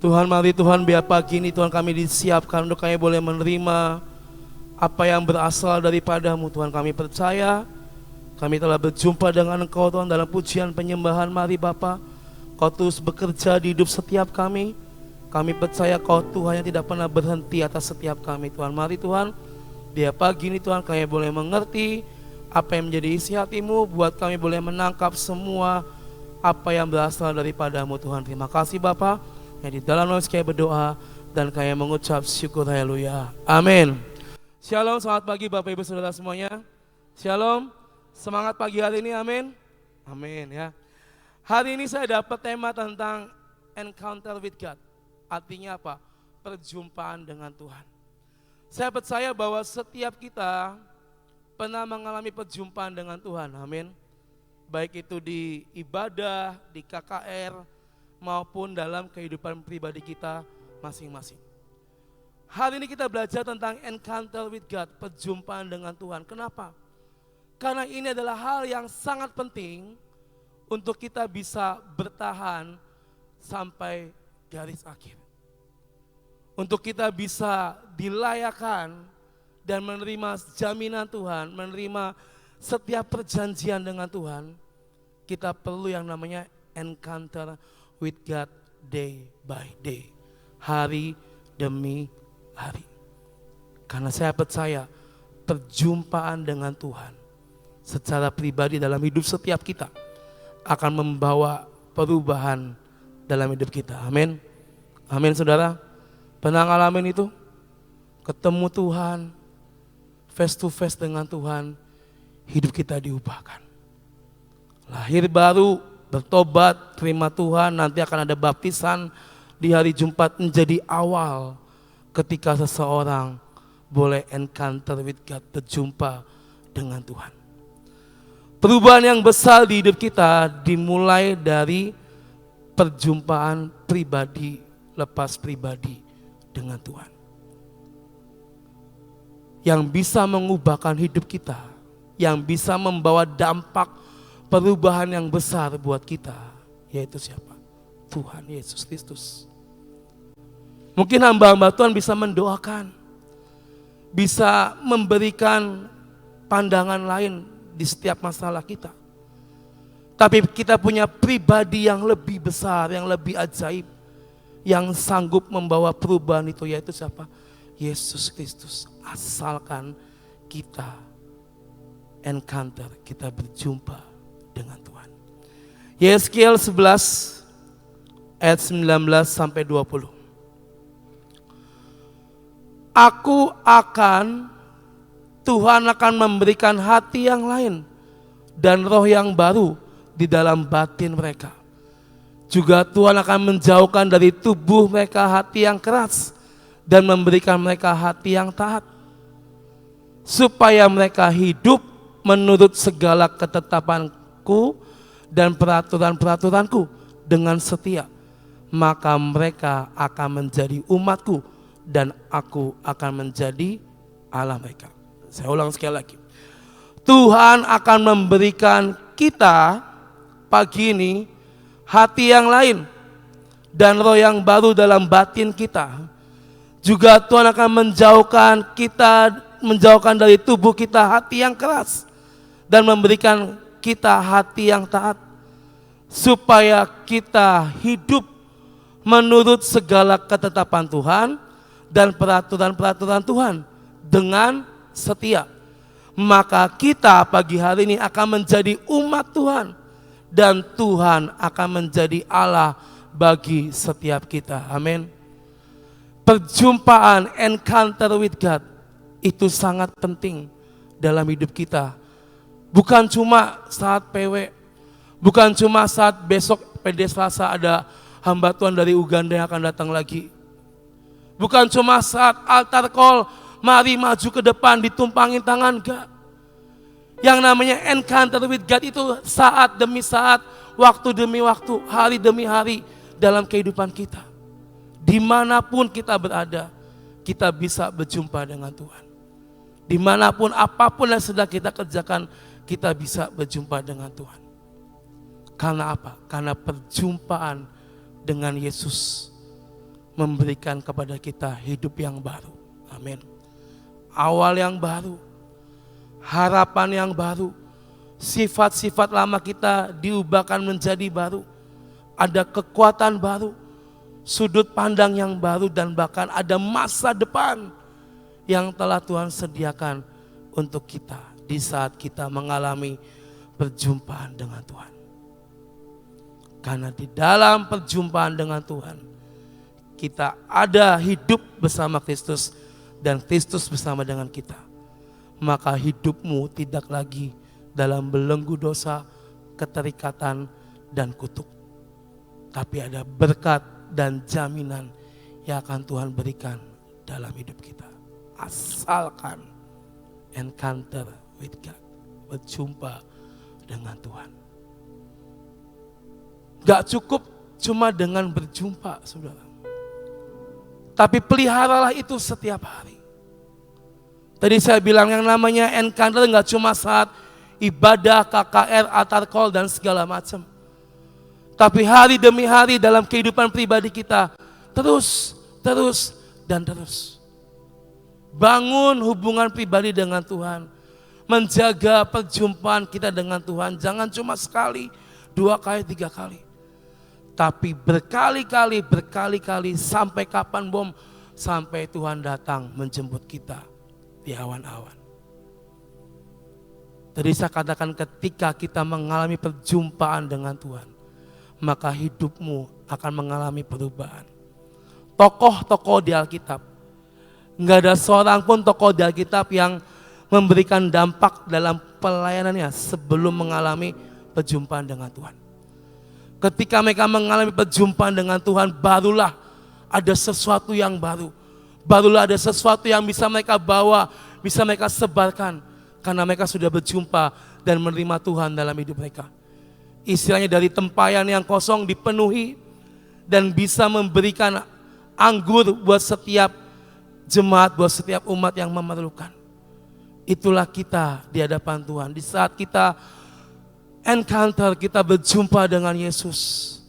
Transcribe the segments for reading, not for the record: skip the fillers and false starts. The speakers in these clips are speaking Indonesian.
Tuhan, mari Tuhan, biar pagi ini Tuhan kami disiapkan untuk kami boleh menerima apa yang berasal daripadamu. Tuhan, kami percaya kami telah berjumpa dengan Engkau Tuhan dalam pujian penyembahan. Mari Bapa, Kau terus bekerja di hidup setiap kami. Kami percaya Kau Tuhan yang tidak pernah berhenti atas setiap kami. Tuhan, mari Tuhan, biar pagi ini Tuhan kami boleh mengerti apa yang menjadi isi hati-Mu, buat kami boleh menangkap semua apa yang berasal daripadamu. Tuhan, terima kasih Bapa. Yang di dalam nama kami berdoa dan kami mengucap syukur, haleluya, amin. Shalom, selamat pagi Bapak Ibu Saudara semuanya. Shalom, semangat pagi hari ini, amin. Amin ya. Hari ini saya dapat tema tentang encounter with God. Artinya apa? Perjumpaan dengan Tuhan. Saya percaya bahwa setiap kita pernah mengalami perjumpaan dengan Tuhan, amin. Baik itu di ibadah, di KKR, maupun dalam kehidupan pribadi kita masing-masing. Hari ini kita belajar tentang encounter with God, perjumpaan dengan Tuhan. Kenapa? Karena ini adalah hal yang sangat penting untuk kita bisa bertahan sampai garis akhir. Untuk kita bisa dilayakan dan menerima jaminan Tuhan, menerima setiap perjanjian dengan Tuhan, kita perlu yang namanya encounter with God day by day, hari demi hari. Karena saya percaya perjumpaan dengan Tuhan secara pribadi dalam hidup setiap kita akan membawa perubahan dalam hidup kita. Amin. Amin saudara. Pernah ngalamin itu? Ketemu Tuhan, face to face dengan Tuhan, hidup kita diubahkan. Lahir baru, bertobat, terima Tuhan, nanti akan ada baptisan di hari Jumat, menjadi awal ketika seseorang boleh encounter with God, berjumpa dengan Tuhan. Perubahan yang besar di hidup kita dimulai dari perjumpaan pribadi, lepas pribadi dengan Tuhan. Yang bisa mengubahkan hidup kita, yang bisa membawa dampak perubahan yang besar buat kita, yaitu siapa? Tuhan Yesus Kristus. Mungkin hamba-hamba Tuhan bisa mendoakan, bisa memberikan pandangan lain di setiap masalah kita. Tapi kita punya pribadi yang lebih besar, yang lebih ajaib, yang sanggup membawa perubahan itu, yaitu siapa? Yesus Kristus. Asalkan kita encounter, kita berjumpa dengan Tuhan. Yeskiel 11 ayat 19 sampai 20. Tuhan akan memberikan hati yang lain dan roh yang baru di dalam batin mereka. Juga Tuhan akan menjauhkan dari tubuh mereka hati yang keras dan memberikan mereka hati yang taat, supaya mereka hidup menurut segala ketetapanku dan peraturan-peraturanku dengan setia. Maka mereka akan menjadi umatku dan aku akan menjadi Allah mereka. Saya ulang sekali lagi. Tuhan akan memberikan kita pagi ini hati yang lain dan roh yang baru dalam batin kita. Juga Tuhan akan menjauhkan dari tubuh kita hati yang keras dan memberikan kita hati yang taat, supaya kita hidup menurut segala ketetapan Tuhan dan peraturan-peraturan Tuhan dengan setia. Maka kita pagi hari ini akan menjadi umat Tuhan dan Tuhan akan menjadi Allah bagi setiap kita. Amin. Perjumpaan, encounter with God itu sangat penting dalam hidup kita. Bukan cuma saat PW, bukan cuma saat besok PD Selasa ada hamba Tuhan dari Uganda yang akan datang lagi. Bukan cuma saat altar call, mari maju ke depan ditumpangin tangan, enggak. Yang namanya encounter with God itu saat demi saat, waktu demi waktu, hari demi hari dalam kehidupan kita. Dimanapun kita berada, kita bisa berjumpa dengan Tuhan. Dimanapun apapun yang sedang kita kerjakan, kita bisa berjumpa dengan Tuhan. Karena apa? Karena perjumpaan dengan Yesus memberikan kepada kita hidup yang baru. Amin. Awal yang baru, harapan yang baru, sifat-sifat lama kita diubahkan menjadi baru. Ada kekuatan baru, sudut pandang yang baru, dan bahkan ada masa depan yang telah Tuhan sediakan untuk kita di saat kita mengalami perjumpaan dengan Tuhan. Karena di dalam perjumpaan dengan Tuhan, kita ada hidup bersama Kristus dan Kristus bersama dengan kita. Maka hidupmu tidak lagi dalam belenggu dosa, keterikatan, dan kutuk. Tapi ada berkat dan jaminan yang akan Tuhan berikan dalam hidup kita. Asalkan encounter with God, berjumpa dengan Tuhan. Gak cukup cuma dengan berjumpa, saudara. Tapi peliharalah itu setiap hari. Tadi saya bilang yang namanya encounter gak cuma saat ibadah, KKR, altar call, dan segala macam. Tapi hari demi hari dalam kehidupan pribadi kita, terus, dan terus. Bangun hubungan pribadi dengan Tuhan. Menjaga perjumpaan kita dengan Tuhan. Jangan cuma sekali, 2 kali, 3 kali. Tapi berkali-kali sampai kapan bom? Sampai Tuhan datang menjemput kita di awan-awan. Tadi saya katakan ketika kita mengalami perjumpaan dengan Tuhan, maka hidupmu akan mengalami perubahan. Tokoh-tokoh di Alkitab, nggak ada seorang pun tokoh di Alkitab yang memberikan dampak dalam pelayanannya sebelum mengalami perjumpaan dengan Tuhan. Ketika mereka mengalami perjumpaan dengan Tuhan, barulah ada sesuatu yang baru. Barulah ada sesuatu yang bisa mereka bawa, bisa mereka sebarkan. Karena mereka sudah berjumpa dan menerima Tuhan dalam hidup mereka. Istilahnya dari tempayan yang kosong dipenuhi dan bisa memberikan anggur buat setiap jemaat, buat setiap umat yang memerlukan. Itulah kita di hadapan Tuhan. Di saat kita encounter, kita berjumpa dengan Yesus,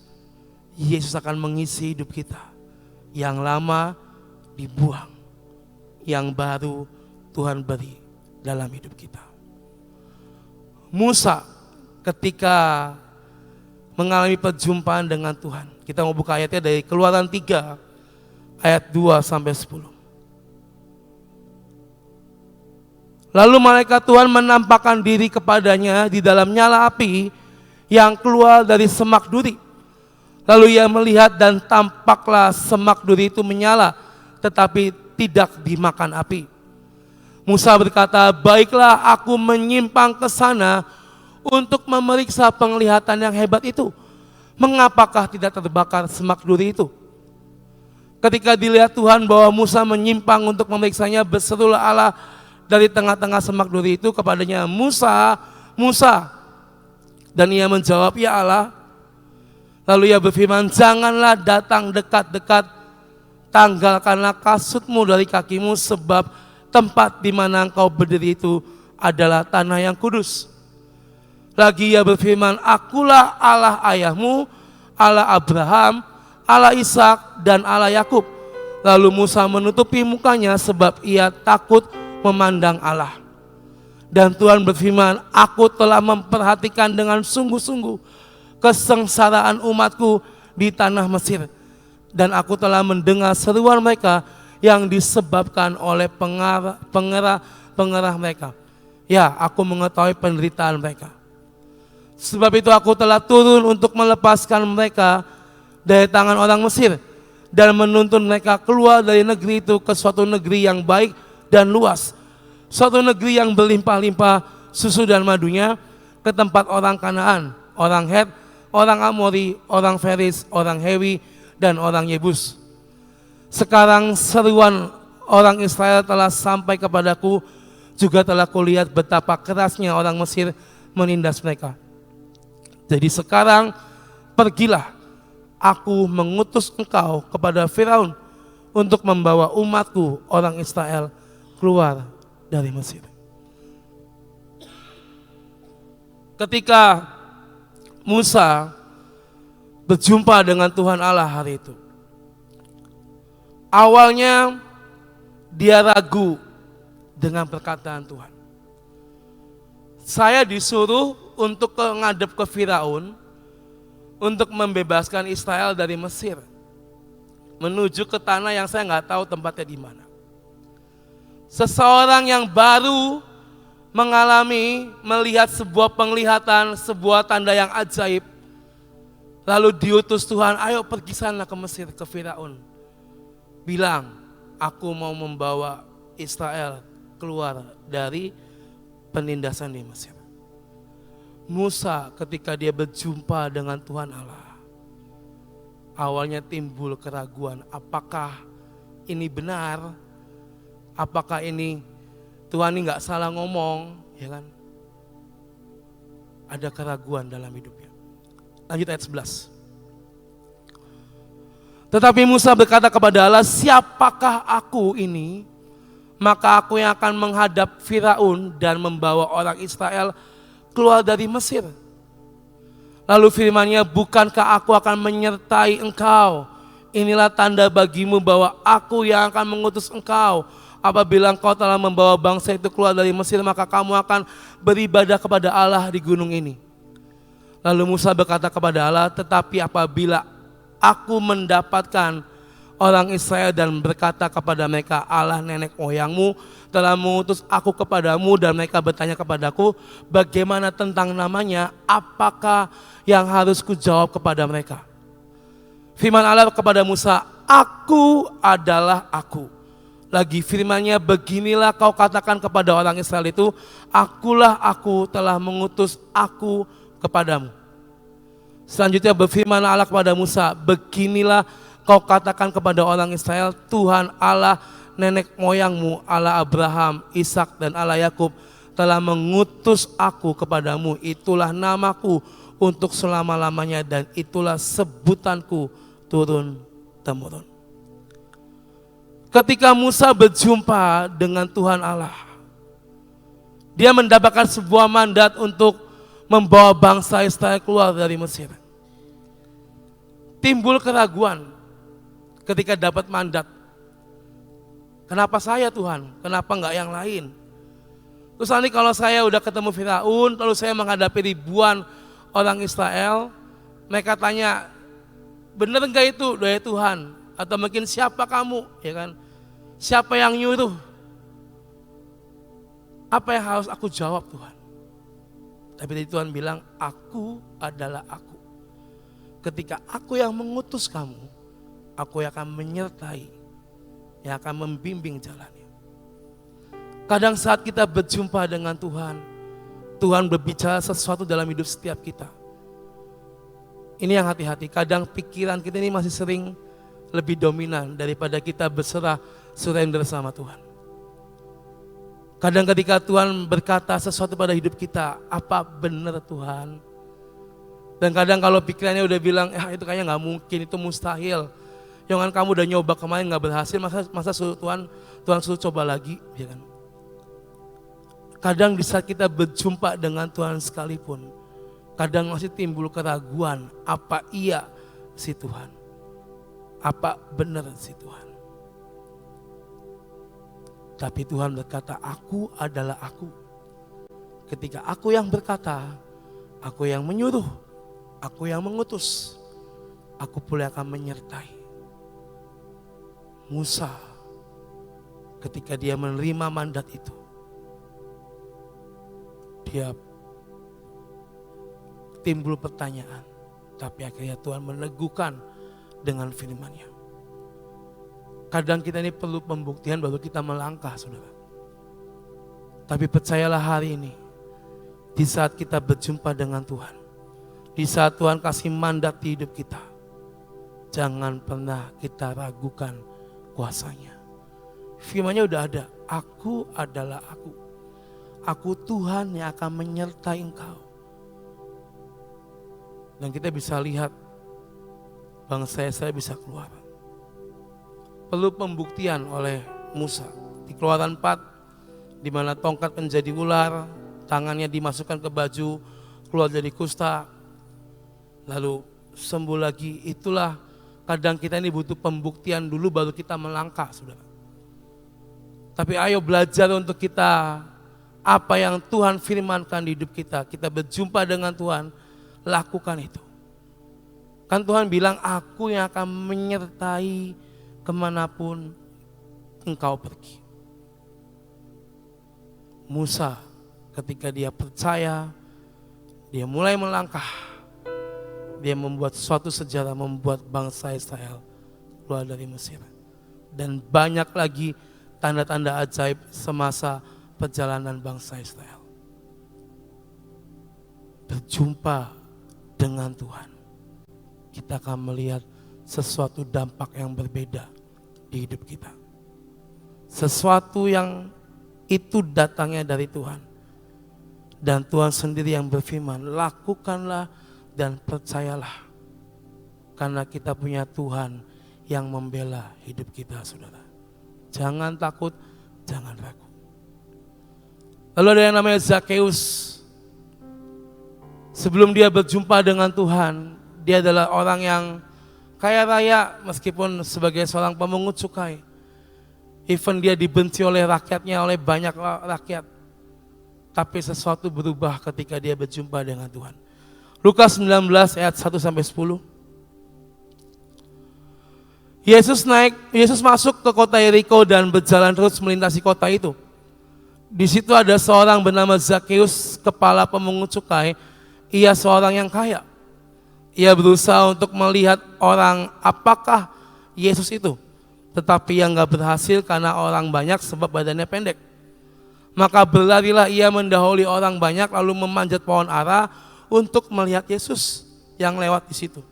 Yesus akan mengisi hidup kita. Yang lama dibuang, yang baru Tuhan beri dalam hidup kita. Musa ketika mengalami perjumpaan dengan Tuhan, kita mau buka ayatnya dari Keluaran 3 ayat 2 sampai 10. Lalu malaikat Tuhan menampakkan diri kepadanya di dalam nyala api yang keluar dari semak duri. Lalu ia melihat dan tampaklah semak duri itu menyala, tetapi tidak dimakan api. Musa berkata, baiklah aku menyimpang ke sana untuk memeriksa penglihatan yang hebat itu. Mengapakah tidak terbakar semak duri itu? Ketika dilihat Tuhan bahwa Musa menyimpang untuk memeriksanya, berserulah Allah dari tengah-tengah semak duri itu kepadanya, Musa, Musa. Dan ia menjawab, ya Allah. Lalu ia berfirman, janganlah datang dekat-dekat, tanggalkanlah kasutmu dari kakimu, sebab tempat di mana engkau berdiri itu adalah tanah yang kudus. Lagi ia berfirman, akulah Allah ayahmu, Allah Abraham, Allah Ishak, dan Allah Yakub. Lalu Musa menutupi mukanya sebab ia takut memandang Allah. Dan Tuhan berfirman, aku telah memperhatikan dengan sungguh-sungguh kesengsaraan umatku di tanah Mesir. Dan aku telah mendengar seruan mereka yang disebabkan oleh pengerah mereka. Ya, aku mengetahui penderitaan mereka. Sebab itu aku telah turun untuk melepaskan mereka dari tangan orang Mesir dan menuntun mereka keluar dari negeri itu ke suatu negeri yang baik dan luas, suatu negeri yang berlimpah-limpah susu dan madunya, ke tempat orang Kanaan, orang Het, orang Amori, orang Feris, orang Hewi, dan orang Yebus. Sekarang seruan orang Israel telah sampai kepadaku, juga telah kulihat betapa kerasnya orang Mesir menindas mereka. Jadi sekarang pergilah, aku mengutus engkau kepada Firaun untuk membawa umatku orang Israel keluar dari Mesir. Ketika Musa berjumpa dengan Tuhan Allah hari itu, Awalnya dia ragu dengan perkataan Tuhan. Saya disuruh untuk ngadep ke Firaun untuk membebaskan Israel dari Mesir, menuju ke tanah yang saya nggak tahu tempatnya di mana. Seseorang yang baru melihat sebuah penglihatan, sebuah tanda yang ajaib, lalu diutus Tuhan, ayo pergi sana ke Mesir, ke Firaun. Bilang, aku mau membawa Israel keluar dari penindasan di Mesir. Musa ketika dia berjumpa dengan Tuhan Allah, awalnya timbul keraguan, apakah ini benar? Apakah ini Tuhan ini nggak salah ngomong, ya kan? Ada keraguan dalam hidupnya. Lanjut ayat 11. Tetapi Musa berkata kepada Allah, siapakah aku ini? Maka aku yang akan menghadap Firaun dan membawa orang Israel keluar dari Mesir. Lalu firman-Nya, bukankah aku akan menyertai engkau? Inilah tanda bagimu bahwa aku yang akan mengutus engkau. Apabila engkau telah membawa bangsa itu keluar dari Mesir, maka kamu akan beribadah kepada Allah di gunung ini. Lalu Musa berkata kepada Allah, tetapi apabila aku mendapatkan orang Israel dan berkata kepada mereka, Allah nenek moyangmu telah mengutus aku kepadamu, dan mereka bertanya kepadaku, bagaimana tentang namanya, apakah yang harus kujawab kepada mereka? Firman Allah kepada Musa, aku adalah aku. Lagi firman-Nya, beginilah kau katakan kepada orang Israel itu, akulah aku telah mengutus aku kepadamu. Selanjutnya berfirman Allah kepada Musa, beginilah kau katakan kepada orang Israel, Tuhan Allah nenek moyangmu, Allah Abraham, Ishak dan Allah Yakub telah mengutus aku kepadamu. Itulah namaku untuk selama-lamanya dan itulah sebutanku turun temurun. Ketika Musa berjumpa dengan Tuhan Allah, dia mendapatkan sebuah mandat untuk membawa bangsa Israel keluar dari Mesir. Timbul keraguan ketika dapat mandat. Kenapa saya Tuhan? Kenapa enggak yang lain? Terus nanti kalau saya udah ketemu Firaun, lalu saya menghadapi ribuan orang Israel, mereka tanya, benar enggak itu doa Tuhan? Atau mungkin siapa kamu? Ya kan? Siapa yang nyuruh? Apa yang harus aku jawab Tuhan? Tapi tadi Tuhan bilang, aku adalah aku. Ketika aku yang mengutus kamu, aku yang akan menyertai, yang akan membimbing jalannya. Kadang saat kita berjumpa dengan Tuhan, Tuhan berbicara sesuatu dalam hidup setiap kita. Ini yang hati-hati, kadang pikiran kita ini masih sering lebih dominan daripada kita berserah surrender sama Tuhan. Kadang ketika Tuhan berkata sesuatu pada hidup kita, apa benar Tuhan? Dan kadang kalau pikirannya udah bilang, itu kayaknya gak mungkin, itu mustahil. Jangan kamu udah nyoba kemarin gak berhasil, masa suruh Tuhan suruh coba lagi. Ya kan? Kadang di saat kita berjumpa dengan Tuhan sekalipun, kadang masih timbul keraguan, apa iya si Tuhan? Apa benar si Tuhan? Tapi Tuhan berkata, aku adalah aku. Ketika aku yang berkata, aku yang menyuruh, aku yang mengutus, aku pula akan menyertai. Musa ketika dia menerima mandat itu, dia timbul pertanyaan, tapi akhirnya Tuhan meneguhkan dengan firman-Nya. Kadang kita ini perlu pembuktian baru kita melangkah, saudara. Tapi percayalah hari ini, di saat kita berjumpa dengan Tuhan, di saat Tuhan kasih mandat di hidup kita, jangan pernah kita ragukan kuasanya. Firman-Nya udah ada, aku adalah aku. Aku Tuhan yang akan menyertai engkau. Dan kita bisa lihat bangsa Israel bisa keluar. Perlu pembuktian oleh Musa. Di Keluaran 4, di mana tongkat menjadi ular, tangannya dimasukkan ke baju, keluar dari kusta, lalu sembuh lagi. Itulah Kadang kita ini butuh pembuktian dulu baru kita melangkah, saudara. Tapi ayo belajar untuk kita, apa yang Tuhan firmankan di hidup kita. Kita berjumpa dengan Tuhan, lakukan itu. Kan Tuhan bilang, aku yang akan menyertai kemanapun engkau pergi. Musa ketika dia percaya, dia mulai melangkah. Dia membuat suatu sejarah, membuat bangsa Israel keluar dari Mesir. Dan banyak lagi tanda-tanda ajaib semasa perjalanan bangsa Israel. Berjumpa dengan Tuhan, kita akan melihat sesuatu dampak yang berbeda di hidup kita. Sesuatu yang itu datangnya dari Tuhan. Dan Tuhan sendiri yang berfirman, lakukanlah dan percayalah. Karena kita punya Tuhan yang membela hidup kita, saudara. Jangan takut, jangan ragu. Lalu ada yang namanya Zakheus. Sebelum dia berjumpa dengan Tuhan, dia adalah orang yang kaya raya meskipun sebagai seorang pemungut cukai. Even dia dibenci oleh rakyatnya, oleh banyak rakyat. Tapi sesuatu berubah ketika dia berjumpa dengan Tuhan. Lukas 19 ayat 1-10. Yesus masuk ke kota Yeriko dan berjalan terus melintasi kota itu. Di situ ada seorang bernama Zakheus, kepala pemungut cukai. Ia seorang yang kaya. Ia berusaha untuk melihat orang apakah Yesus itu. Tetapi ia gak berhasil karena orang banyak sebab badannya pendek. Maka berlarilah ia mendahului orang banyak lalu memanjat pohon ara untuk melihat Yesus yang lewat di situ.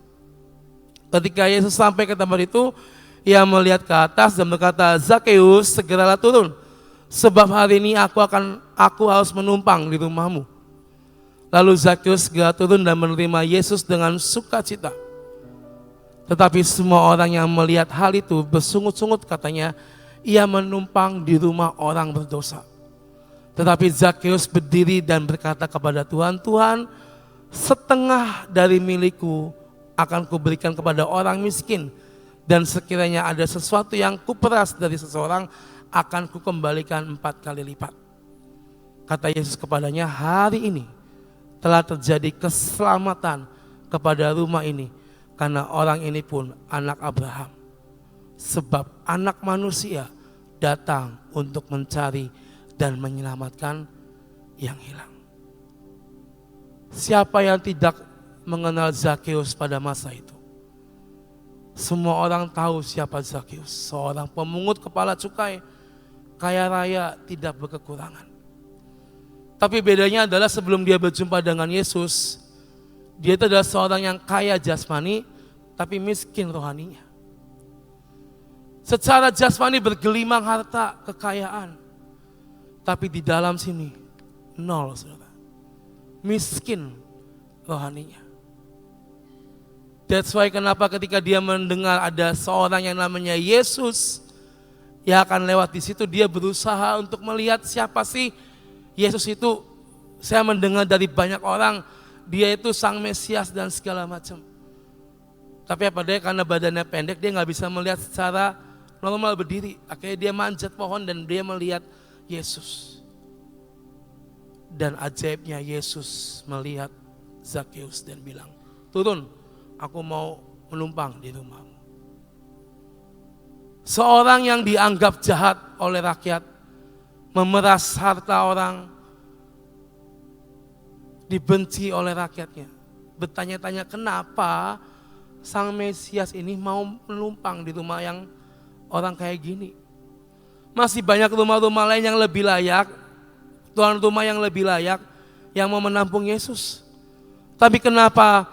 Ketika Yesus sampai ke tempat itu, ia melihat ke atas dan berkata, Zakheus, segeralah turun, sebab hari ini aku harus menumpang di rumahmu. Lalu Zakheus segera turun dan menerima Yesus dengan sukacita. Tetapi semua orang yang melihat hal itu bersungut-sungut, katanya, ia menumpang di rumah orang berdosa. Tetapi Zakheus berdiri dan berkata kepada Tuhan, Tuhan, setengah dari milikku akan kuberikan kepada orang miskin, dan sekiranya ada sesuatu yang kuperas dari seseorang, akan kukembalikan 4 kali lipat. Kata Yesus kepadanya, hari ini telah terjadi keselamatan kepada rumah ini, karena orang ini pun anak Abraham. Sebab anak manusia datang untuk mencari dan menyelamatkan yang hilang. Siapa yang tidak mengenal Zakheus pada masa itu? Semua orang tahu siapa Zakheus. Seorang pemungut kepala cukai, kaya raya, tidak berkekurangan. Tapi bedanya adalah sebelum dia berjumpa dengan Yesus, dia itu adalah seorang yang kaya jasmani, tapi miskin rohaninya. Secara jasmani bergelimang harta, kekayaan. Tapi di dalam sini, nol, saudara. Miskin rohaninya. That's why kenapa ketika dia mendengar ada seorang yang namanya Yesus yang akan lewat di situ, dia berusaha untuk melihat siapa sih Yesus itu. Saya mendengar dari banyak orang, dia itu sang Mesias dan segala macam. Tapi apa dia, karena badannya pendek, dia nggak bisa melihat secara normal berdiri. Akhirnya dia manjat pohon dan dia melihat Yesus. Dan ajaibnya Yesus melihat Zakheus dan bilang, turun, aku mau menumpang di rumahmu. Seorang yang dianggap jahat oleh rakyat, memeras harta orang, dibenci oleh rakyatnya. Bertanya-tanya kenapa sang Mesias ini mau menumpang di rumah yang orang kayak gini. Masih banyak rumah-rumah lain yang lebih layak, tuan rumah yang lebih layak, yang mau menampung Yesus. Tapi kenapa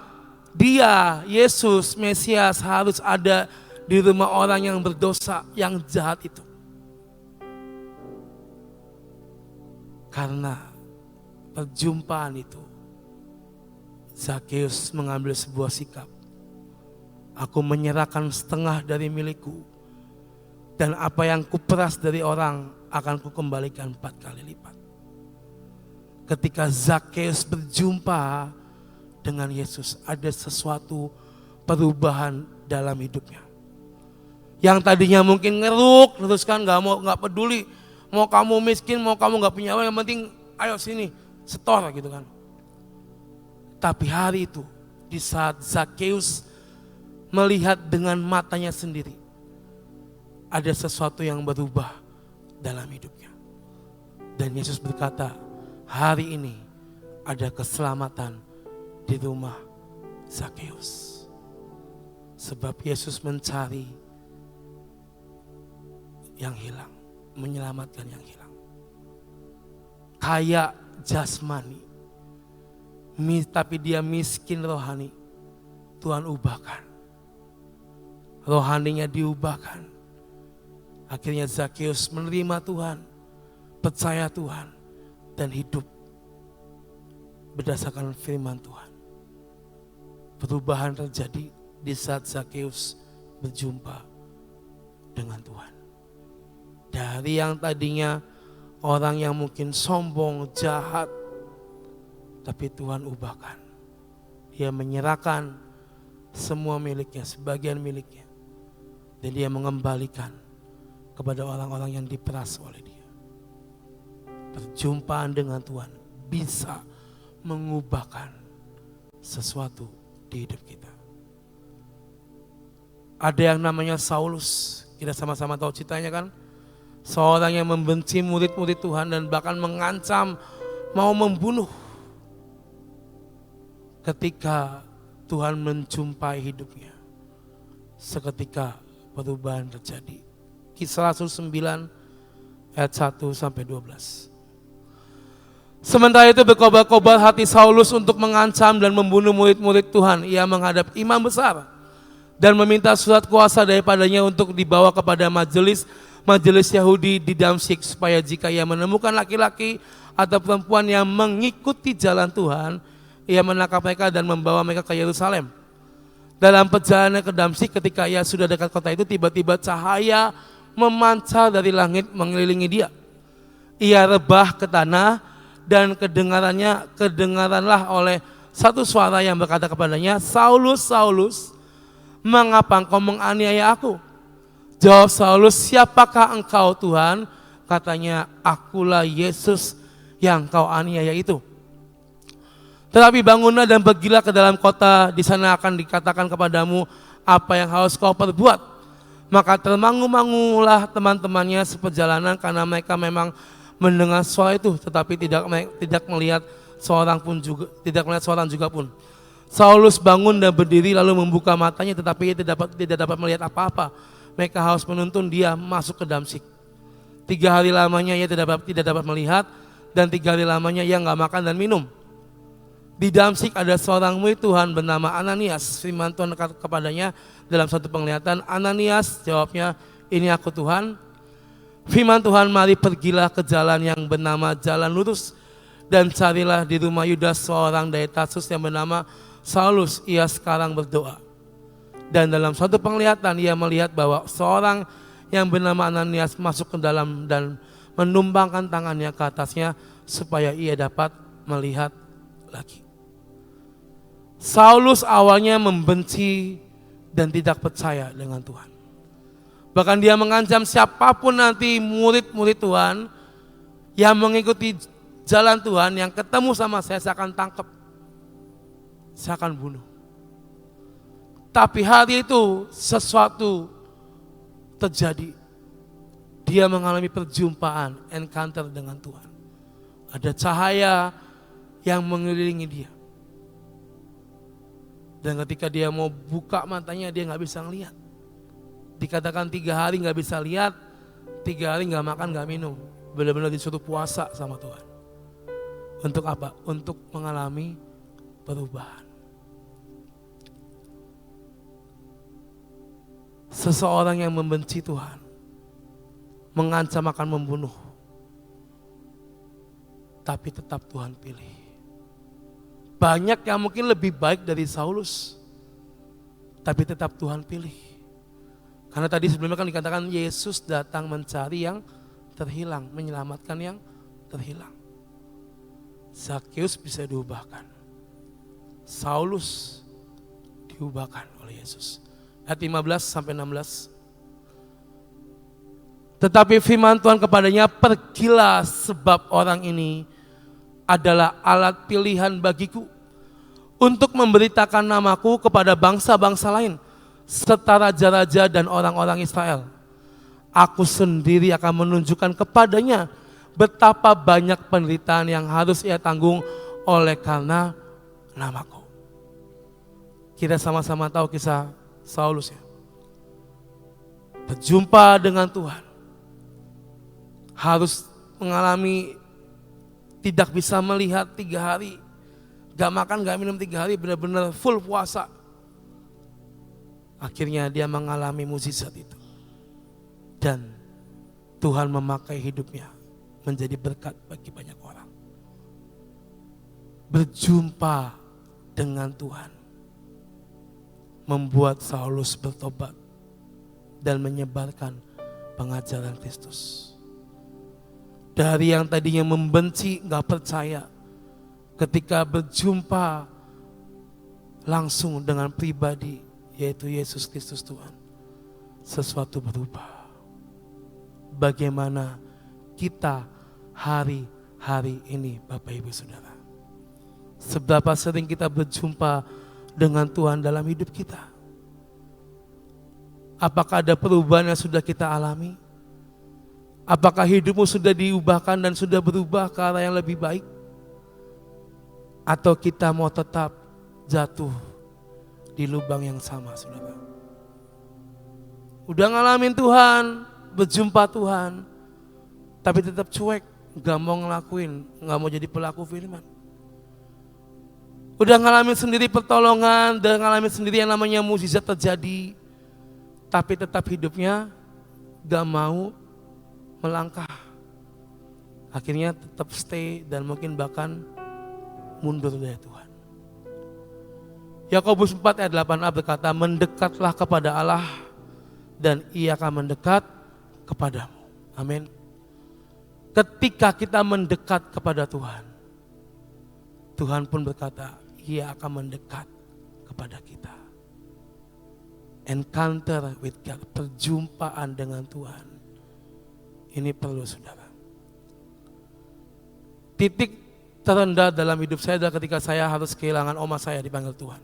dia, Yesus, Mesias harus ada di rumah orang yang berdosa, yang jahat itu? Karena perjumpaan itu, Zakheus mengambil sebuah sikap. Aku menyerahkan setengah dari milikku, dan apa yang kuperas dari orang akan kukembalikan 4 kali lipat. Ketika Zakheus berjumpa dengan Yesus, ada sesuatu perubahan dalam hidupnya. Yang tadinya mungkin ngeruk, teruskan nggak peduli, mau kamu miskin, mau kamu nggak punya uang, yang penting ayo sini, setor gitu kan. Tapi hari itu, di saat Zakheus melihat dengan matanya sendiri, ada sesuatu yang berubah dalam hidupnya. Dan Yesus berkata, hari ini ada keselamatan di rumah Zakheus. Sebab Yesus mencari yang hilang, menyelamatkan yang hilang. Kaya jasmani, tapi dia miskin rohani. Tuhan ubahkan. Rohaninya diubahkan. Akhirnya Zakheus menerima Tuhan, percaya Tuhan, dan hidup berdasarkan firman Tuhan. Perubahan terjadi di saat Zakheus berjumpa dengan Tuhan. Dari yang tadinya orang yang mungkin sombong, jahat, tapi Tuhan ubahkan. Dia menyerahkan semua miliknya, sebagian miliknya. Dan dia mengembalikan kepada orang-orang yang diperas oleh dia. Perjumpaan dengan Tuhan bisa mengubahkan sesuatu di hidup kita. Ada yang namanya Saulus, kita sama-sama tahu ceritanya kan? Seorang yang membenci murid-murid Tuhan dan bahkan mengancam mau membunuh. Ketika Tuhan menjumpai hidupnya, seketika perubahan terjadi. Kisah Rasul 9 ayat 1 sampai 12. Sementara itu berkobar-kobar hati Saulus untuk mengancam dan membunuh murid-murid Tuhan. Ia menghadap imam besar dan meminta surat kuasa daripadanya untuk dibawa kepada majelis Yahudi di Damsyik, supaya jika ia menemukan laki-laki atau perempuan yang mengikuti jalan Tuhan, ia menangkap mereka dan membawa mereka ke Yerusalem. Dalam perjalanan ke Damsyik, ketika ia sudah dekat kota itu, tiba-tiba cahaya memancar dari langit mengelilingi dia. Ia rebah ke tanah dan kedengaranlah oleh satu suara yang berkata kepadanya, Saulus, Saulus, mengapa engkau menganiaya aku? Jawab Saulus, siapakah engkau Tuhan? Katanya, akulah Yesus yang kau aniaya itu. Tetapi bangunlah dan pergilah ke dalam kota, di sana akan dikatakan kepadamu apa yang harus kau perbuat. Maka termangu-mangulah teman-temannya seperjalanan, karena mereka memang mendengar suara itu, tetapi tidak melihat seorang juga pun. Saulus bangun dan berdiri lalu membuka matanya, tetapi ia tidak dapat melihat apa-apa. Mereka harus menuntun dia masuk ke Damsyik. 3 hari lamanya ia tidak dapat melihat, dan 3 hari lamanya ia nggak makan dan minum. Di Damsyik ada seorang murid Tuhan bernama Ananias. Firman Tuhan dekat kepadanya dalam satu penglihatan. Ananias, jawabnya, ini aku Tuhan. Firman Tuhan, mari pergilah ke jalan yang bernama Jalan Lurus, dan carilah di rumah Yudas seorang dari Tarsus yang bernama Saulus. Ia sekarang berdoa. Dan dalam suatu penglihatan ia melihat bahwa seorang yang bernama Ananias masuk ke dalam dan menumbangkan tangannya ke atasnya supaya ia dapat melihat lagi. Saulus awalnya membenci dan tidak percaya dengan Tuhan. Bahkan dia mengancam siapapun nanti murid-murid Tuhan yang mengikuti jalan Tuhan, yang ketemu sama saya akan tangkap, saya akan bunuh. Tapi hari itu sesuatu terjadi. Dia mengalami perjumpaan, encounter dengan Tuhan. Ada cahaya yang mengelilingi dia. Dan ketika dia mau buka matanya, dia gak bisa ngelihat. Dikatakan 3 hari gak bisa lihat, 3 hari gak makan, gak minum. Benar-benar disuruh puasa sama Tuhan. Untuk apa? Untuk mengalami perubahan. Seseorang yang membenci Tuhan, mengancam akan membunuh, tapi tetap Tuhan pilih. Banyak yang mungkin lebih baik dari Saulus, tapi tetap Tuhan pilih. Karena tadi sebelumnya kan dikatakan Yesus datang mencari yang terhilang, menyelamatkan yang terhilang. Zakheus bisa diubahkan, Saulus diubahkan oleh Yesus. Ayat 15 sampai 16. Tetapi firman Tuhan kepadanya, pergilah sebab orang ini adalah alat pilihan bagiku untuk memberitakan namaku kepada bangsa-bangsa lain serta raja-raja dan orang-orang Israel. Aku sendiri akan menunjukkan kepadanya betapa banyak penderitaan yang harus ia tanggung oleh karena namaku. Kita sama-sama tahu kisah Saulus ya. Berjumpa dengan Tuhan. Harus mengalami tidak bisa melihat 3 hari. Gak makan, gak minum 3 hari, benar-benar full puasa. Akhirnya dia mengalami mukjizat itu. Dan Tuhan memakai hidupnya menjadi berkat bagi banyak orang. Berjumpa dengan Tuhan membuat Saulus bertobat dan menyebarkan pengajaran Kristus. Dari yang tadinya membenci, gak percaya, ketika berjumpa langsung dengan pribadi, yaitu Yesus Kristus Tuhan, sesuatu berubah. Bagaimana kita hari-hari ini Bapak Ibu Saudara? Seberapa sering kita berjumpa dengan Tuhan dalam hidup kita? Apakah ada perubahan yang sudah kita alami? Apakah hidupmu sudah diubahkan dan sudah berubah ke arah yang lebih baik? Atau kita mau tetap jatuh di lubang yang sama, saudara? Udah ngalamin Tuhan, berjumpa Tuhan, tapi tetap cuek, gak mau ngelakuin, gak mau jadi pelaku firman. Udah ngalamin sendiri pertolongan, udah ngalamin sendiri yang namanya mukjizat terjadi, tapi tetap hidupnya gak mau melangkah. Akhirnya tetap stay dan mungkin bahkan mundur dari Tuhan. Yakobus 4 ayat 8a berkata, mendekatlah kepada Allah dan Ia akan mendekat kepadamu. Amin. Ketika kita mendekat kepada Tuhan, Tuhan pun berkata, Ia akan mendekat kepada kita. Encounter with God, perjumpaan dengan Tuhan. Ini perlu, saudara. Titik terendah dalam hidup saya adalah ketika saya harus kehilangan oma saya dipanggil Tuhan.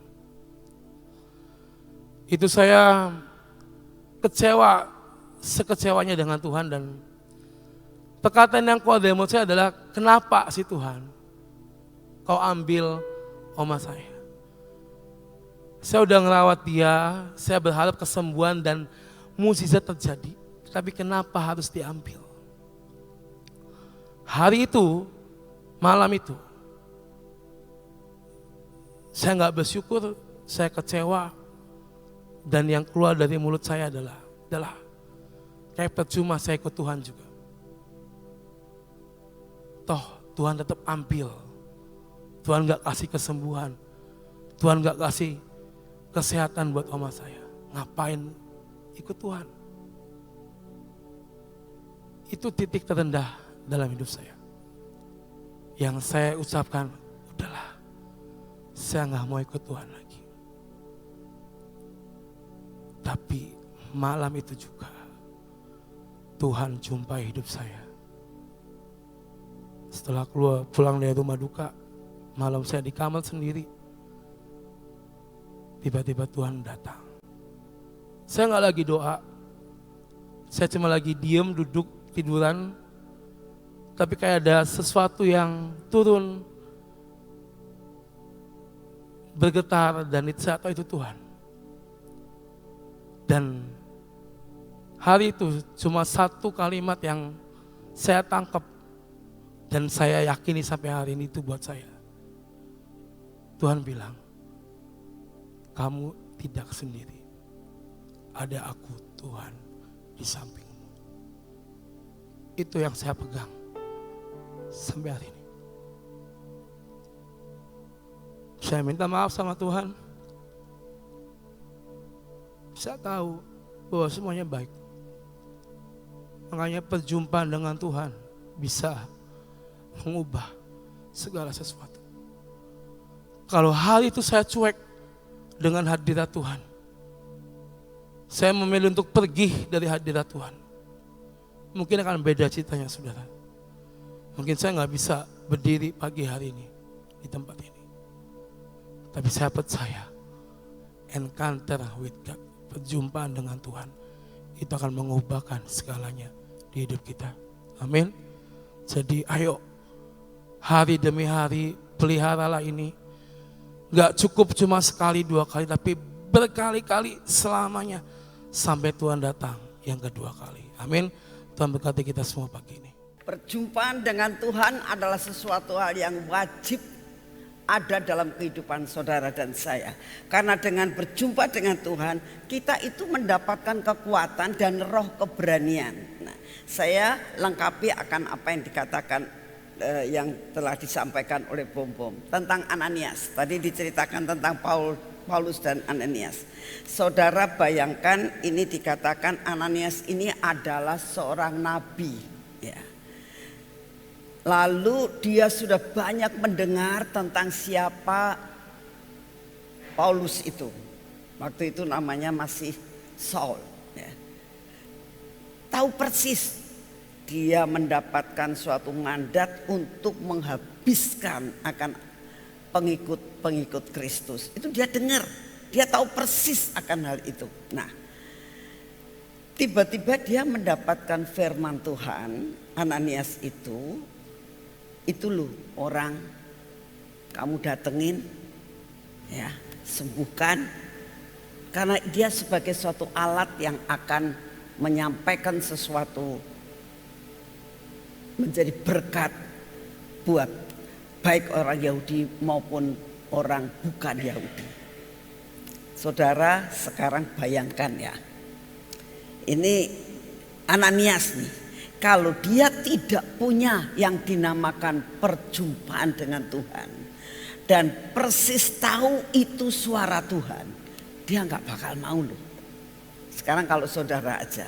Itu saya kecewa, sekecewanya dengan Tuhan, dan perkataan yang kuat dalam saya adalah, kenapa sih Tuhan kau ambil oma saya? Saya udah ngerawat dia, saya berharap kesembuhan dan mukjizat terjadi. Tapi kenapa harus diambil? Hari itu, malam itu, saya gak bersyukur, saya kecewa. Dan yang keluar dari mulut saya adalah kayak percuma saya ikut Tuhan juga. Toh Tuhan tetap ambil. Tuhan gak kasih kesembuhan. Tuhan gak kasih kesehatan buat oma saya. Ngapain ikut Tuhan? Itu titik terendah dalam hidup saya. Yang saya ucapkan, udahlah, saya gak mau ikut Tuhan lagi. Tapi malam itu juga Tuhan jumpai hidup saya. Setelah pulang dari rumah duka, malam saya di kamar sendiri, tiba-tiba Tuhan datang. Saya gak lagi doa, saya cuma lagi diem, duduk, tiduran, tapi kayak ada sesuatu yang turun, bergetar, dan saya tahu itu Tuhan. Dan hari itu cuma satu kalimat yang saya tangkap dan saya yakini sampai hari ini itu buat saya. Tuhan bilang, kamu tidak sendiri, ada aku Tuhan di sampingmu. Itu yang saya pegang sampai hari ini. Saya minta maaf sama Tuhan. Saya tahu bahwa semuanya baik. Makanya perjumpaan dengan Tuhan bisa mengubah segala sesuatu. Kalau hal itu saya cuek, dengan hadirat Tuhan. Saya memilih untuk pergi dari hadirat Tuhan. Mungkin akan beda ceritanya saudara. Mungkin saya nggak bisa berdiri pagi hari ini di tempat ini. Tapi saya percaya encounter with God, perjumpaan dengan Tuhan, itu akan mengubahkan segalanya di hidup kita. Amin. Jadi ayo hari demi hari peliharalah ini. Gak cukup cuma sekali dua kali, tapi berkali-kali selamanya sampai Tuhan datang yang kedua kali. Amin. Tuhan berkati kita semua pagi ini. Perjumpaan dengan Tuhan adalah sesuatu hal yang wajib ada dalam kehidupan saudara dan saya. Karena dengan berjumpa dengan Tuhan, kita itu mendapatkan kekuatan dan roh keberanian. Nah, saya lengkapi akan apa yang dikatakan yang telah disampaikan oleh Bom tentang Ananias. Tadi diceritakan tentang Paulus dan Ananias. Saudara bayangkan ini dikatakan Ananias ini adalah seorang nabi, ya. Lalu dia sudah banyak mendengar tentang siapa Paulus itu. Waktu itu namanya masih Saul, ya. Tahu persis dia mendapatkan suatu mandat untuk menghabiskan akan pengikut-pengikut Kristus. Itu dia dengar, dia tahu persis akan hal itu. Nah, tiba-tiba dia mendapatkan firman Tuhan. Ananias itu loh orang kamu datengin, ya, sembuhkan. Karena dia sebagai suatu alat yang akan menyampaikan sesuatu, menjadi berkat buat baik orang Yahudi maupun orang bukan Yahudi. Saudara sekarang bayangkan ya, ini Ananias nih, kalau dia tidak punya yang dinamakan perjumpaan dengan Tuhan dan persis tahu itu suara Tuhan, dia nggak bakal mau loh. Sekarang kalau saudara aja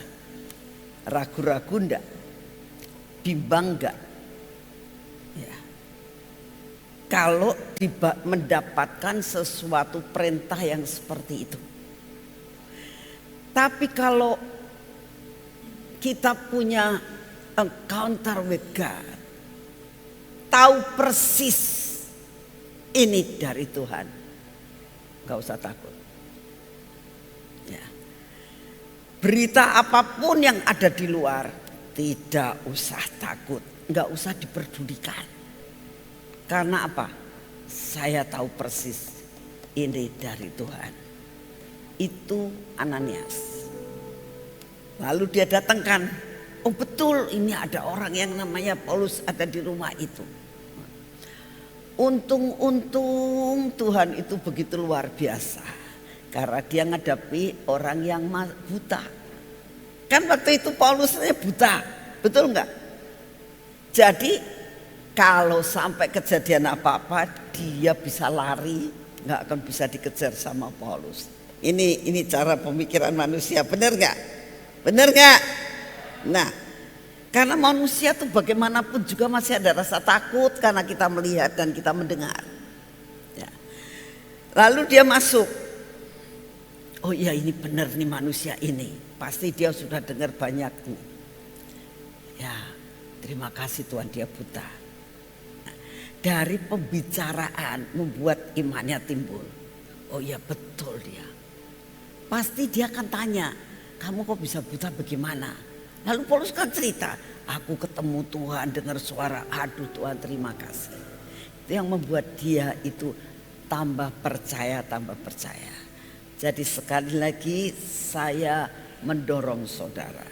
ragu-ragu enggak, bimbang enggak, ya, kalau mendapatkan sesuatu perintah yang seperti itu. Tapi kalau kita punya encounter with God, tahu persis ini dari Tuhan, gak usah takut, ya. Berita apapun yang ada di luar tidak usah takut, gak usah diperdulikan. Karena apa? Saya tahu persis ini dari Tuhan. Itu Ananias. Lalu dia datangkan, oh betul ini ada orang yang namanya Paulus ada di rumah itu. Untung Tuhan itu begitu luar biasa. Karena dia menghadapi orang yang buta. Kan waktu itu Paulusnya buta, betul enggak? Jadi kalau sampai kejadian apa-apa dia bisa lari, enggak akan bisa dikejar sama Paulus. Ini cara pemikiran manusia, benar enggak? Benar gak? Nah, karena manusia tuh bagaimanapun juga masih ada rasa takut karena kita melihat dan kita mendengar, ya. Lalu dia masuk. Oh iya ini benar nih manusia ini. Pasti dia sudah dengar banyak nih. Ya, terima kasih Tuhan dia buta. Nah, dari pembicaraan membuat imannya timbul. Oh iya betul dia. Pasti dia akan tanya, kamu kok bisa buta bagaimana? Lalu Paulus kan cerita, aku ketemu Tuhan dengar suara, aduh Tuhan terima kasih. Itu yang membuat dia itu tambah percaya. Jadi sekali lagi saya mendorong saudara,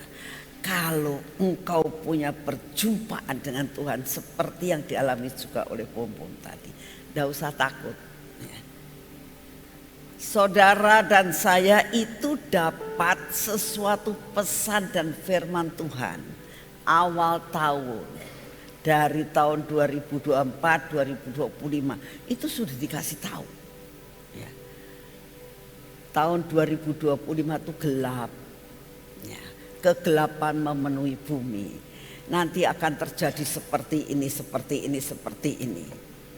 kalau engkau punya perjumpaan dengan Tuhan seperti yang dialami juga oleh Bom tadi, tidak usah takut. Saudara dan saya itu dapat sesuatu pesan dan firman Tuhan awal tahun. Dari tahun 2024-2025 itu sudah dikasih tahu, ya. Tahun 2025 itu gelap, ya. Kegelapan memenuhi bumi. Nanti akan terjadi seperti ini.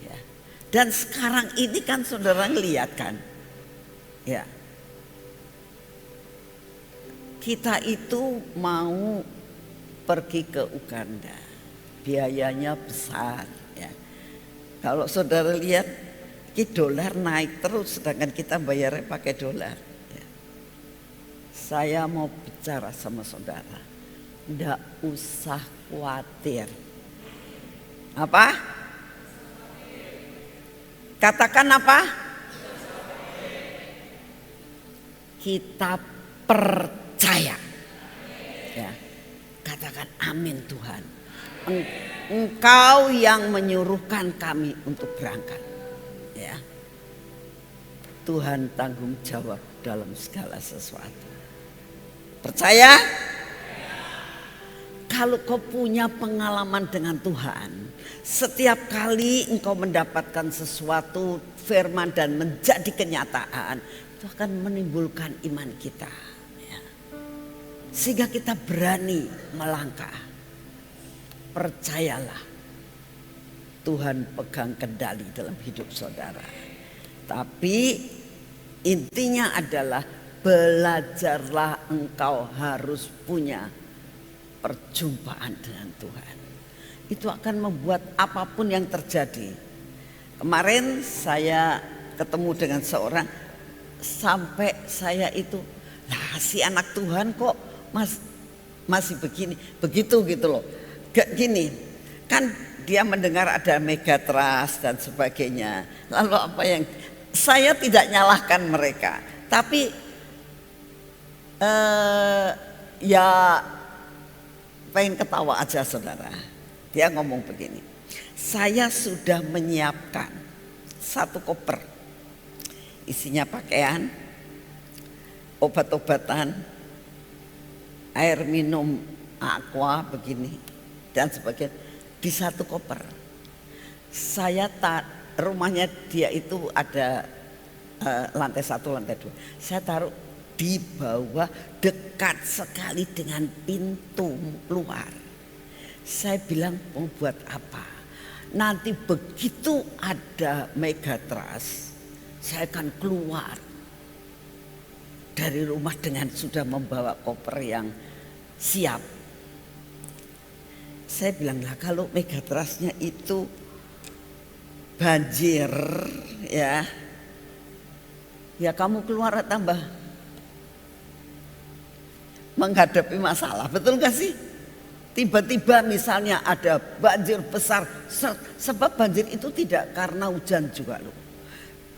Ya. Dan sekarang ini kan saudara ngelihat kan, Ya. Kita itu mau pergi ke Uganda, biayanya besar ya. Kalau saudara lihat, dolar naik terus, sedangkan kita bayarnya pakai dolar. Ya. Saya mau bicara sama saudara, ndak usah khawatir. Apa? Katakan apa? Kita percaya. Ya. Katakan amin Tuhan. Engkau yang menyuruhkan kami untuk berangkat. Ya. Tuhan tanggung jawab dalam segala sesuatu. Percaya? Kalau kau punya pengalaman dengan Tuhan, setiap kali engkau mendapatkan sesuatu firman dan menjadi kenyataan, itu akan menimbulkan iman kita. Ya. Sehingga kita berani melangkah. Percayalah, Tuhan pegang kendali dalam hidup saudara. Tapi intinya adalah belajarlah, engkau harus punya perjumpaan dengan Tuhan. Itu akan membuat apapun yang terjadi. Kemarin saya ketemu dengan seorang, sampai saya itu, lah si anak Tuhan kok masih begini, begitu gitu loh. Gak gini, kan dia mendengar ada megatrust dan sebagainya. Lalu apa yang, saya tidak nyalahkan mereka, tapi ya pengen ketawa aja saudara. Dia ngomong begini, saya sudah menyiapkan 1 koper, isinya pakaian, obat-obatan, air minum aqua begini dan sebagainya di 1 koper. Saya rumahnya dia itu ada lantai 1, lantai 2. Saya taruh di bawah dekat sekali dengan pintu luar. Saya bilang mau buat apa? Nanti begitu ada megatrust, saya akan keluar dari rumah dengan sudah membawa koper yang siap. Saya bilang lah, kalau megatrustnya itu banjir ya kamu keluar tambah menghadapi masalah, betul gak sih? Tiba-tiba misalnya ada banjir besar, sebab banjir itu tidak karena hujan juga loh.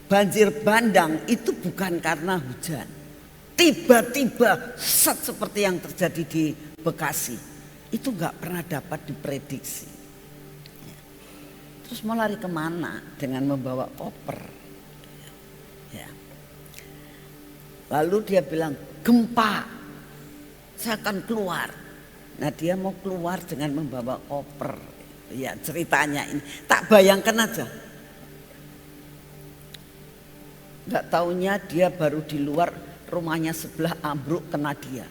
Banjir bandang itu bukan karena hujan. Tiba-tiba seperti yang terjadi di Bekasi, itu gak pernah dapat diprediksi. Terus mau lari kemana dengan membawa koper? Ya. Lalu dia bilang, gempa, saya akan keluar. Nah dia mau keluar dengan membawa koper. Ya ceritanya ini, tak bayangkan aja. Gak taunya dia baru di luar, rumahnya sebelah ambruk kena dia.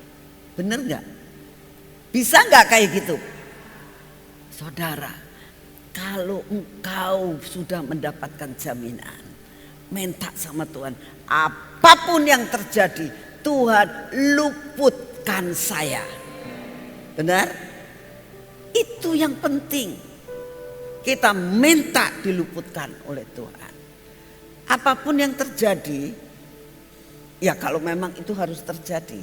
Bener gak? Bisa gak kayak gitu? Saudara, kalau engkau sudah mendapatkan jaminan, minta sama Tuhan, apapun yang terjadi, Tuhan luputkan saya. Benar? Itu yang penting. Kita minta diluputkan oleh Tuhan. Apapun yang terjadi, ya kalau memang itu harus terjadi.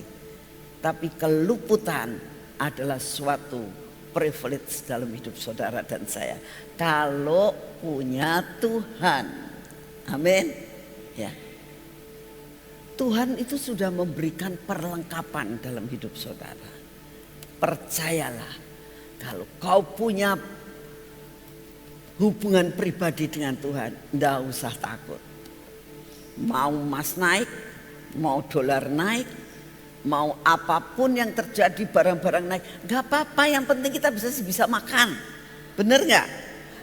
Tapi keluputan adalah suatu privilege dalam hidup saudara dan saya. Kalau punya Tuhan. Amin. Ya. Tuhan itu sudah memberikan perlengkapan dalam hidup saudara. Percayalah, kalau kau punya hubungan pribadi dengan Tuhan, nggak usah takut. Mau emas naik, mau dolar naik, mau apapun yang terjadi, barang-barang naik, nggak apa-apa. Yang penting kita bisa makan, bener nggak?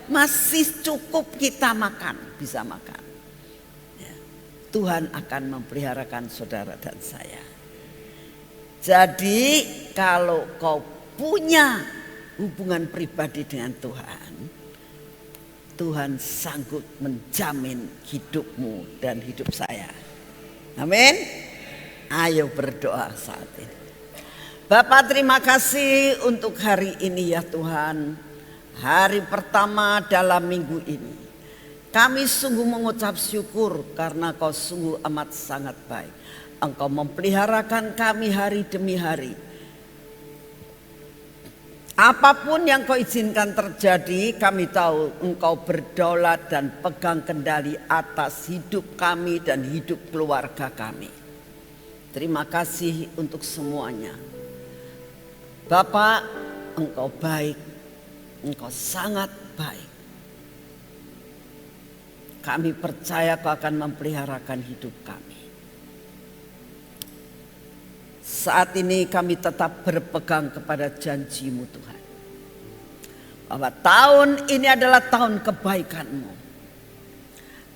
Masih cukup kita makan, bisa makan. Ya. Tuhan akan memeliharakan saudara dan saya. Jadi kalau kau punya hubungan pribadi dengan Tuhan, Tuhan sanggup menjamin hidupmu dan hidup saya. Amin. Ayo berdoa saat ini. Bapak, terima kasih untuk hari ini ya Tuhan. Hari pertama dalam minggu ini. Kami sungguh mengucap syukur karena Kau sungguh amat sangat baik. Engkau memeliharakan kami hari demi hari. Apapun yang Kau izinkan terjadi, kami tahu Engkau berdaulat dan pegang kendali atas hidup kami dan hidup keluarga kami. Terima kasih untuk semuanya. Bapak, Engkau baik, Engkau sangat baik. Kami percaya Kau akan memeliharakan hidup kami. Saat ini kami tetap berpegang kepada janji-Mu Tuhan. Bahwa tahun ini adalah tahun kebaikan-Mu.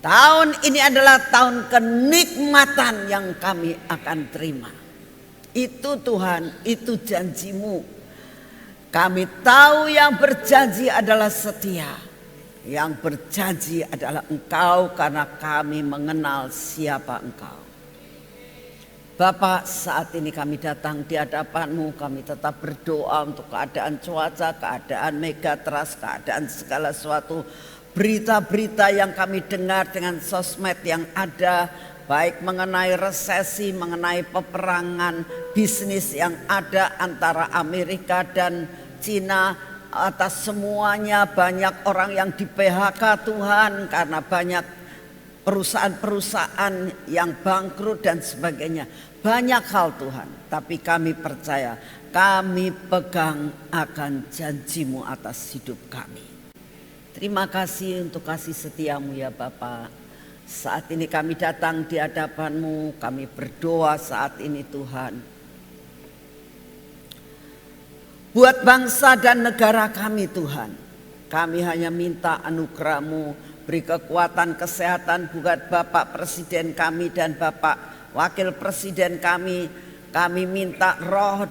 Tahun ini adalah tahun kenikmatan yang kami akan terima. Itu Tuhan, itu janji-Mu. Kami tahu yang berjanji adalah setia. Yang berjanji adalah Engkau karena kami mengenal siapa Engkau. Bapak, saat ini kami datang di hadapan-Mu, kami tetap berdoa untuk keadaan cuaca, keadaan megatrust, keadaan segala sesuatu. Berita-berita yang kami dengar dengan sosmed yang ada, baik mengenai resesi, mengenai peperangan, bisnis yang ada antara Amerika dan Cina. Atas semuanya banyak orang yang di PHK Tuhan karena banyak perusahaan-perusahaan yang bangkrut dan sebagainya. Banyak hal Tuhan, tapi kami percaya, kami pegang akan janji-Mu atas hidup kami. Terima kasih untuk kasih setia-Mu ya Bapa. Saat ini kami datang di hadapan-Mu, kami berdoa saat ini Tuhan. Buat bangsa dan negara kami Tuhan, kami hanya minta anugerah-Mu, beri kekuatan kesehatan buat Bapak Presiden kami dan Bapak Wakil Presiden kami. Kami minta roh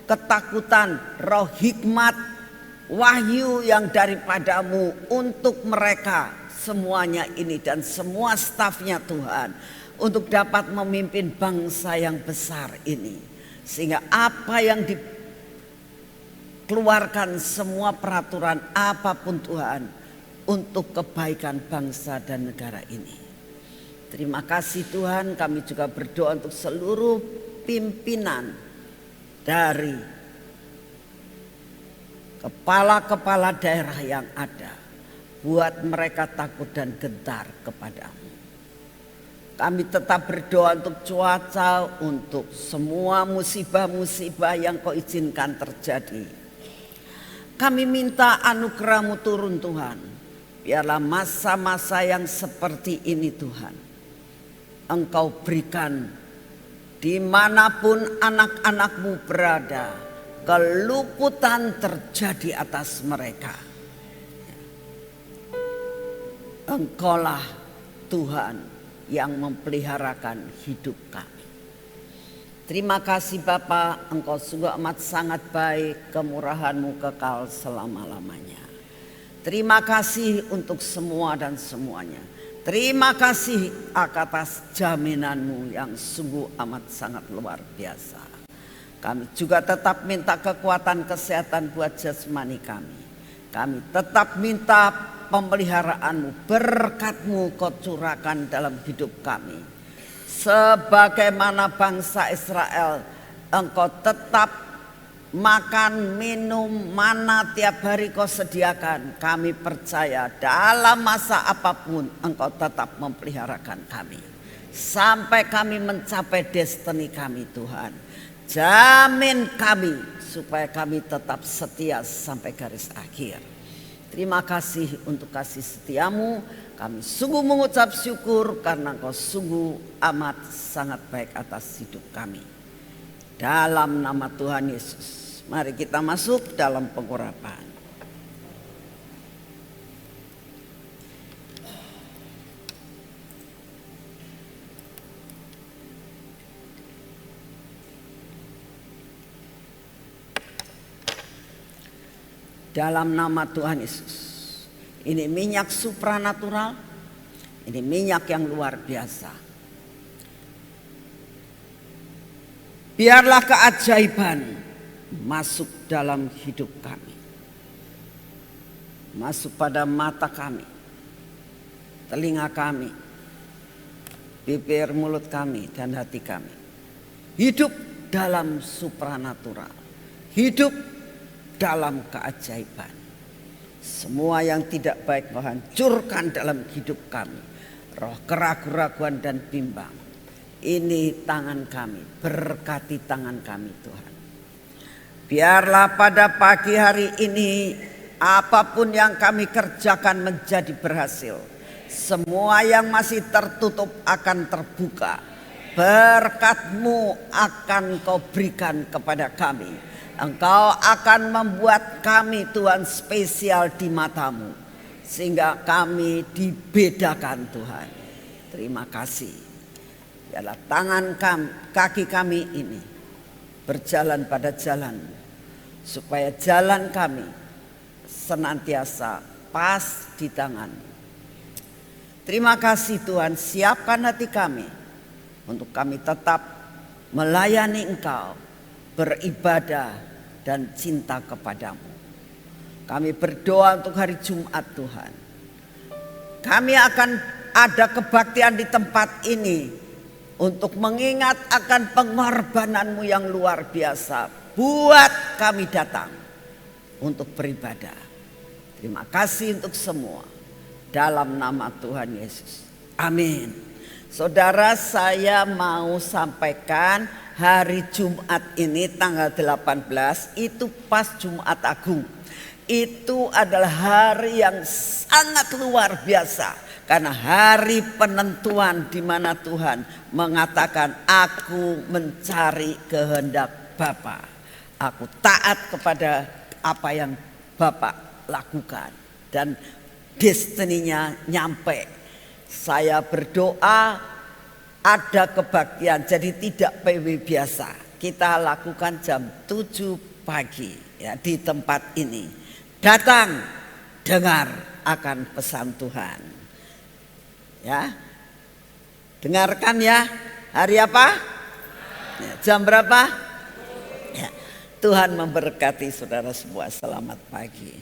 ketakutan, roh hikmat, wahyu yang daripada-Mu untuk mereka semuanya ini dan semua stafnya Tuhan. Untuk dapat memimpin bangsa yang besar ini. Sehingga apa yang dikeluarkan semua peraturan apapun Tuhan untuk kebaikan bangsa dan negara ini. Terima kasih Tuhan, kami juga berdoa untuk seluruh pimpinan dari kepala-kepala daerah yang ada. Buat mereka takut dan gentar kepada-Mu. Kami tetap berdoa untuk cuaca, untuk semua musibah-musibah yang Kau izinkan terjadi. Kami minta anugerah-Mu turun Tuhan. Biarlah masa-masa yang seperti ini Tuhan, Engkau berikan dimanapun anak-anak-Mu berada, keluputan terjadi atas mereka. Engkaulah Tuhan yang memeliharakan hidup kami. Terima kasih Bapa, Engkau sungguh amat sangat baik, kemurahan-Mu kekal selama-lamanya. Terima kasih untuk semua dan semuanya. Terima kasih atas jaminan-Mu yang sungguh amat sangat luar biasa. Kami juga tetap minta kekuatan kesehatan buat jasmani kami. Kami tetap minta pemeliharaan-Mu, berkat-Mu Kau curahkan dalam hidup kami. Sebagaimana bangsa Israel, Engkau tetap makan, minum, mana tiap hari Kau sediakan. Kami percaya dalam masa apapun Engkau tetap memeliharakan kami. Sampai kami mencapai destiny kami Tuhan. Jamin kami supaya kami tetap setia sampai garis akhir. Terima kasih untuk kasih setia-Mu. Kami sungguh mengucap syukur karena Engkau sungguh amat sangat baik atas hidup kami. Dalam nama Tuhan Yesus. Mari kita masuk dalam pengurapan. Dalam nama Tuhan Yesus. Ini minyak supranatural. Ini minyak yang luar biasa. Biarlah keajaiban masuk dalam hidup kami, masuk pada mata kami, telinga kami, bibir, mulut kami, dan hati kami. Hidup dalam supranatural, hidup dalam keajaiban. Semua yang tidak baik Kau hancurkan dalam hidup kami. Roh keraguan-raguan dan bimbang, ini tangan kami, berkati tangan kami Tuhan. Biarlah pada pagi hari ini apapun yang kami kerjakan menjadi berhasil. Semua yang masih tertutup akan terbuka. Berkat-Mu akan Kau berikan kepada kami. Engkau akan membuat kami Tuhan spesial di mata-Mu, sehingga kami dibedakan Tuhan. Terima kasih. Biarlah tangan kami, kaki kami ini berjalan pada jalan-Mu, supaya jalan kami senantiasa pas di tangan-Mu. Terima kasih Tuhan, siapkan hati kami untuk kami tetap melayani Engkau, beribadah dan cinta kepadamu. Kami berdoa untuk hari Jumat Tuhan. Kami akan ada kebaktian di tempat ini untuk mengingat akan pengorbanan-Mu yang luar biasa. Buat kami datang untuk beribadah. Terima kasih untuk semua. Dalam nama Tuhan Yesus. Amin. Saudara, saya mau sampaikan hari Jumat ini tanggal 18 itu pas Jumat Agung. Itu adalah hari yang sangat luar biasa. Karena hari penentuan di mana Tuhan mengatakan, aku mencari kehendak Bapa. Aku taat kepada apa yang Bapa lakukan. Dan destininya nyampe. Saya berdoa ada kebaktian, jadi tidak PW biasa. Kita lakukan jam 7 pagi ya, di tempat ini. Datang, dengar akan pesan Tuhan. Ya, dengarkan ya. Hari apa? Ya, jam berapa? Ya, Tuhan memberkati saudara semua. Selamat pagi.